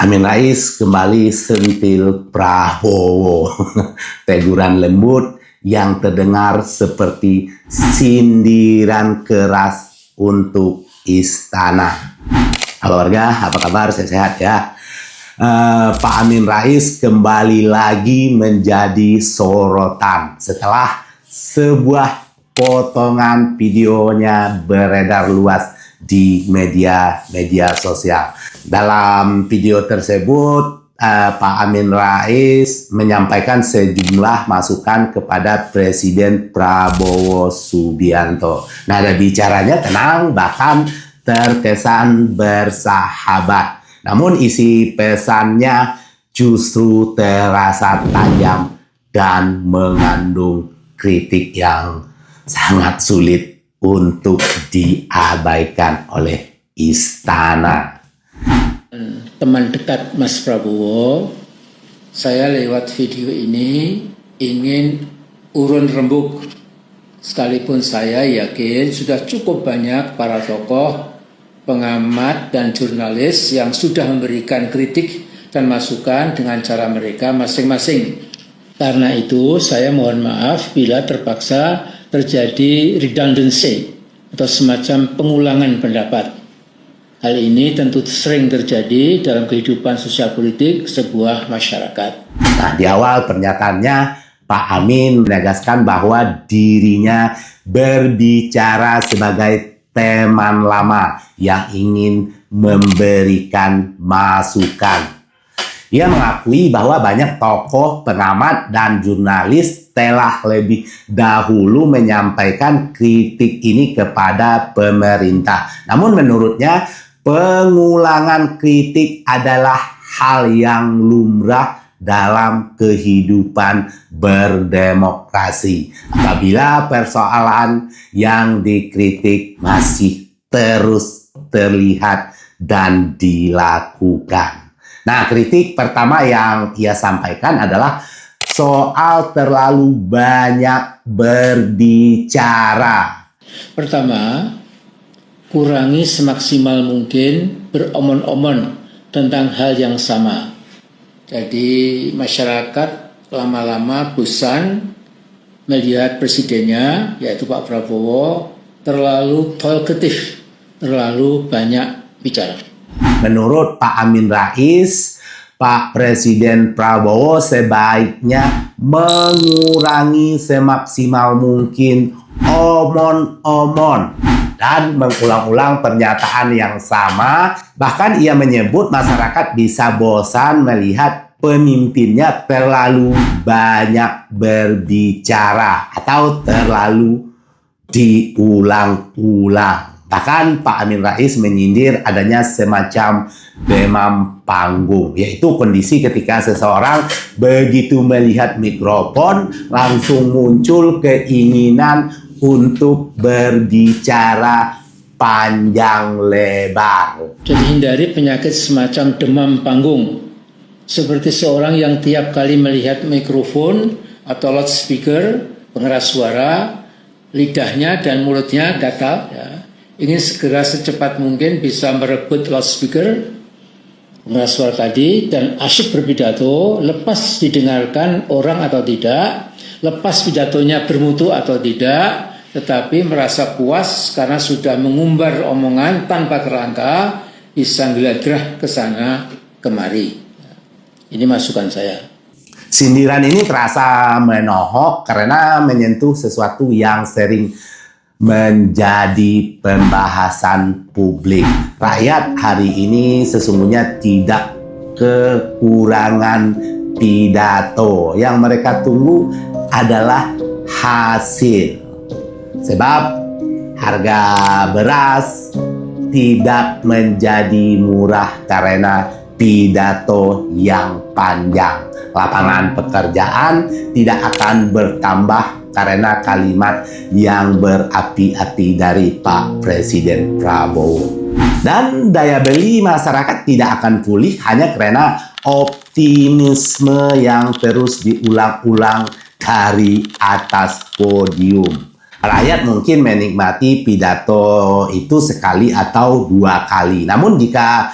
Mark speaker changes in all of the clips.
Speaker 1: Amin Rais kembali sentil Prabowo. Teguran lembut yang terdengar seperti sindiran keras untuk istana. Halo warga, apa kabar? Sehat-sehat ya? Pak Amin Rais kembali lagi menjadi sorotan setelah sebuah potongan videonya beredar luas di media sosial. Dalam video tersebut, Pak Amin Rais menyampaikan sejumlah masukan kepada Presiden Prabowo Subianto. Nada bicaranya tenang, bahkan terkesan bersahabat. Namun isi pesannya justru terasa tajam dan mengandung kritik yang sangat sulit untuk diabaikan oleh istana.
Speaker 2: Teman dekat Mas Prabowo, saya lewat video ini ingin urun rembuk. Sekalipun saya yakin sudah cukup banyak para tokoh, pengamat dan jurnalis yang sudah memberikan kritik dan masukan dengan cara mereka masing-masing. Karena itu saya mohon maaf bila terpaksa terjadi redundancy atau semacam pengulangan pendapat. Hal ini tentu sering terjadi dalam kehidupan sosial politik sebuah masyarakat.
Speaker 1: Nah, di awal pernyataannya Pak Amin menegaskan bahwa dirinya berbicara sebagai teman lama yang ingin memberikan masukan. Ia mengakui bahwa banyak tokoh, pengamat, dan jurnalis telah lebih dahulu menyampaikan kritik ini kepada pemerintah. Namun menurutnya, pengulangan kritik adalah hal yang lumrah dalam kehidupan berdemokrasi. Apabila persoalan yang dikritik masih terus terlihat dan dilakukan. Nah, kritik pertama yang ia sampaikan adalah soal terlalu banyak berbicara.
Speaker 2: Pertama, kurangi semaksimal mungkin beromong-omong tentang hal yang sama. Jadi masyarakat lama-lama bosan melihat presidennya, yaitu Pak Prabowo, terlalu talkative, terlalu banyak bicara.
Speaker 1: Menurut Pak Amin Rais, Pak Presiden Prabowo sebaiknya mengurangi semaksimal mungkin omon-omon dan mengulang-ulang pernyataan yang sama. Bahkan ia menyebut masyarakat bisa bosan melihat pemimpinnya terlalu banyak berbicara atau terlalu diulang-ulang. Bahkan Pak Amin Rais menyindir adanya semacam demam panggung, yaitu kondisi ketika seseorang begitu melihat mikrofon langsung muncul keinginan untuk berbicara panjang lebar.
Speaker 2: Jadi hindari penyakit semacam demam panggung, seperti seorang yang tiap kali melihat mikrofon atau loudspeaker, pengeras suara, lidahnya dan mulutnya gatal, ya, ingin segera secepat mungkin bisa merebut loudspeaker, pengeras suara tadi, dan asyik berpidato, lepas didengarkan orang atau tidak, lepas pidatonya bermutu atau tidak, tetapi merasa puas karena sudah mengumbar omongan tanpa kerangka, bisa geladrah ke sana kemari. Ini masukan saya.
Speaker 1: Sindiran ini terasa menohok karena menyentuh sesuatu yang sering menjadi pembahasan publik. Rakyat hari ini sesungguhnya tidak kekurangan pidato. Yang mereka tunggu adalah hasil. Sebab harga beras tidak menjadi murah karena pidato yang panjang. Lapangan pekerjaan tidak akan bertambah karena kalimat yang berapi-api dari Pak Presiden Prabowo. Dan daya beli masyarakat tidak akan pulih hanya karena optimisme yang terus diulang-ulang dari atas podium. Rakyat mungkin menikmati pidato itu sekali atau dua kali. Namun jika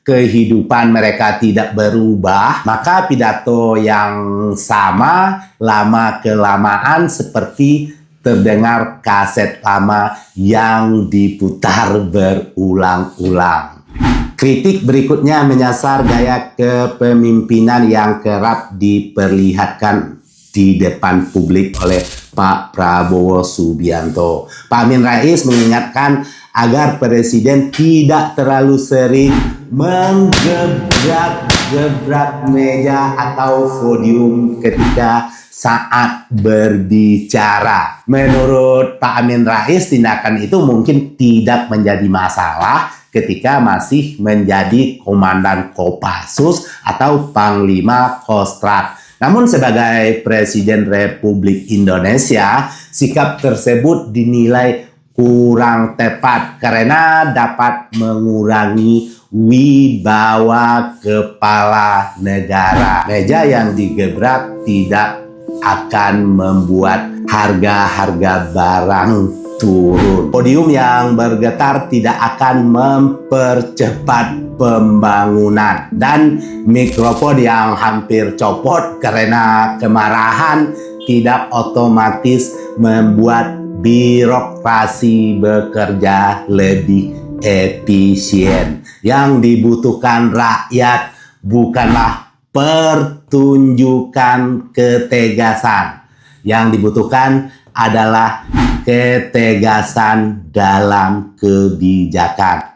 Speaker 1: kehidupan mereka tidak berubah, maka pidato yang sama lama-kelamaan seperti terdengar kaset lama yang diputar berulang-ulang. Kritik berikutnya menyasar gaya kepemimpinan yang kerap diperlihatkan di depan publik oleh Pak Prabowo Subianto. Pak Amin Rais mengingatkan agar Presiden tidak terlalu sering menggebrak-gebrak meja atau podium ketika saat berbicara. Menurut Pak Amin Rais, tindakan itu mungkin tidak menjadi masalah ketika masih menjadi Komandan Kopassus atau Panglima Kostrad. Namun sebagai Presiden Republik Indonesia, sikap tersebut dinilai kurang tepat karena dapat mengurangi wibawa kepala negara. Meja yang digebrak tidak akan membuat harga-harga barang turun. Podium yang bergetar tidak akan mempercepat pembangunan, dan mikrofon yang hampir copot karena kemarahan tidak otomatis membuat birokrasi bekerja lebih efisien. Yang dibutuhkan rakyat bukanlah pertunjukan ketegasan. Yang dibutuhkan adalah ketegasan dalam kebijakan.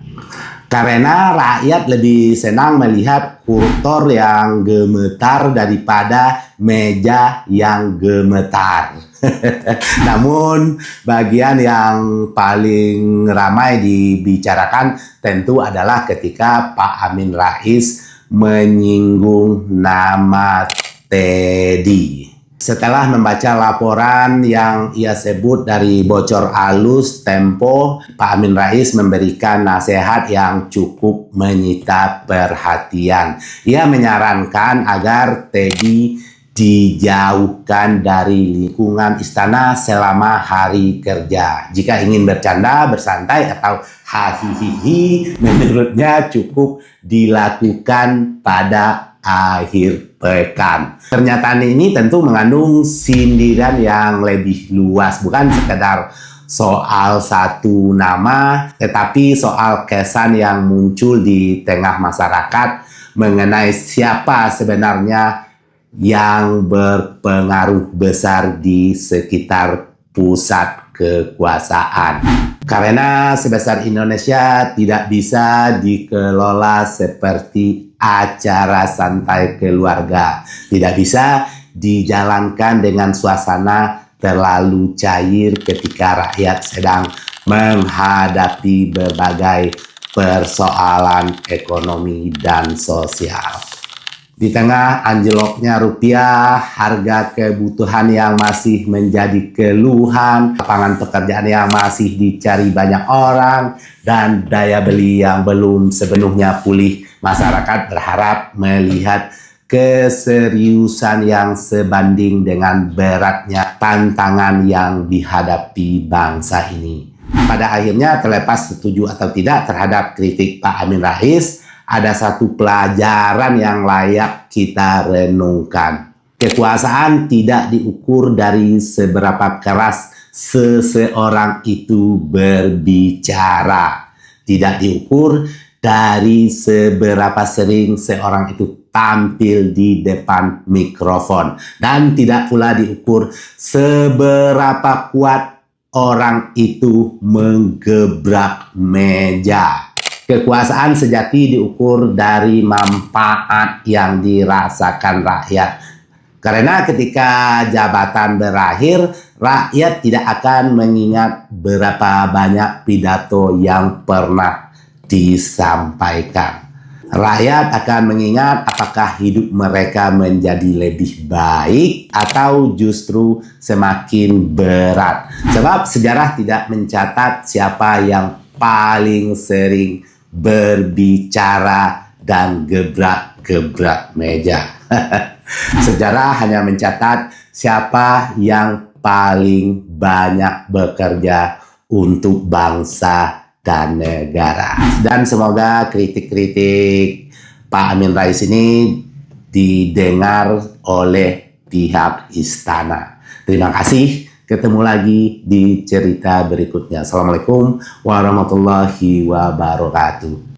Speaker 1: Karena rakyat lebih senang melihat koruptor yang gemetar daripada meja yang gemetar. Namun bagian yang paling ramai dibicarakan tentu adalah ketika Pak Amin Rais menyinggung nama Teddy. Setelah membaca laporan yang ia sebut dari bocor alus Tempo, Pak Amin Rais memberikan nasihat yang cukup menyita perhatian. Ia menyarankan agar Teddy dijauhkan dari lingkungan istana selama hari kerja. Jika ingin bercanda, bersantai, atau hahihi, menurutnya cukup dilakukan pada akhir pekan. Pernyataan ini tentu mengandung sindiran yang lebih luas, bukan sekedar soal satu nama, tetapi soal kesan yang muncul di tengah masyarakat mengenai siapa sebenarnya yang berpengaruh besar di sekitar pusat kekuasaan. Karena sebesar Indonesia tidak bisa dikelola seperti acara santai keluarga. Tidak bisa dijalankan dengan suasana terlalu cair ketika rakyat sedang menghadapi berbagai persoalan ekonomi dan sosial. Di tengah anjloknya rupiah, harga kebutuhan yang masih menjadi keluhan, lapangan pekerjaan yang masih dicari banyak orang, dan daya beli yang belum sepenuhnya pulih, masyarakat berharap melihat keseriusan yang sebanding dengan beratnya tantangan yang dihadapi bangsa ini. Pada akhirnya, terlepas setuju atau tidak terhadap kritik Pak Amin Rais, ada satu pelajaran yang layak kita renungkan. Kekuasaan tidak diukur dari seberapa keras seseorang itu berbicara. Tidak diukur dari seberapa sering seorang itu tampil di depan mikrofon. Dan tidak pula diukur seberapa kuat orang itu menggebrak meja. Kekuasaan sejati diukur dari manfaat yang dirasakan rakyat. Karena ketika jabatan berakhir, rakyat tidak akan mengingat berapa banyak pidato yang pernah disampaikan. Rakyat akan mengingat apakah hidup mereka menjadi lebih baik atau justru semakin berat. Sebab sejarah tidak mencatat siapa yang paling sering berbicara dan gebrak-gebrak meja. Sejarah hanya mencatat siapa yang paling banyak bekerja untuk bangsa dan negara. Dan semoga kritik-kritik Pak Amin Rais ini didengar oleh pihak istana. Terima kasih. Ketemu lagi di cerita berikutnya. Assalamualaikum warahmatullahi wabarakatuh.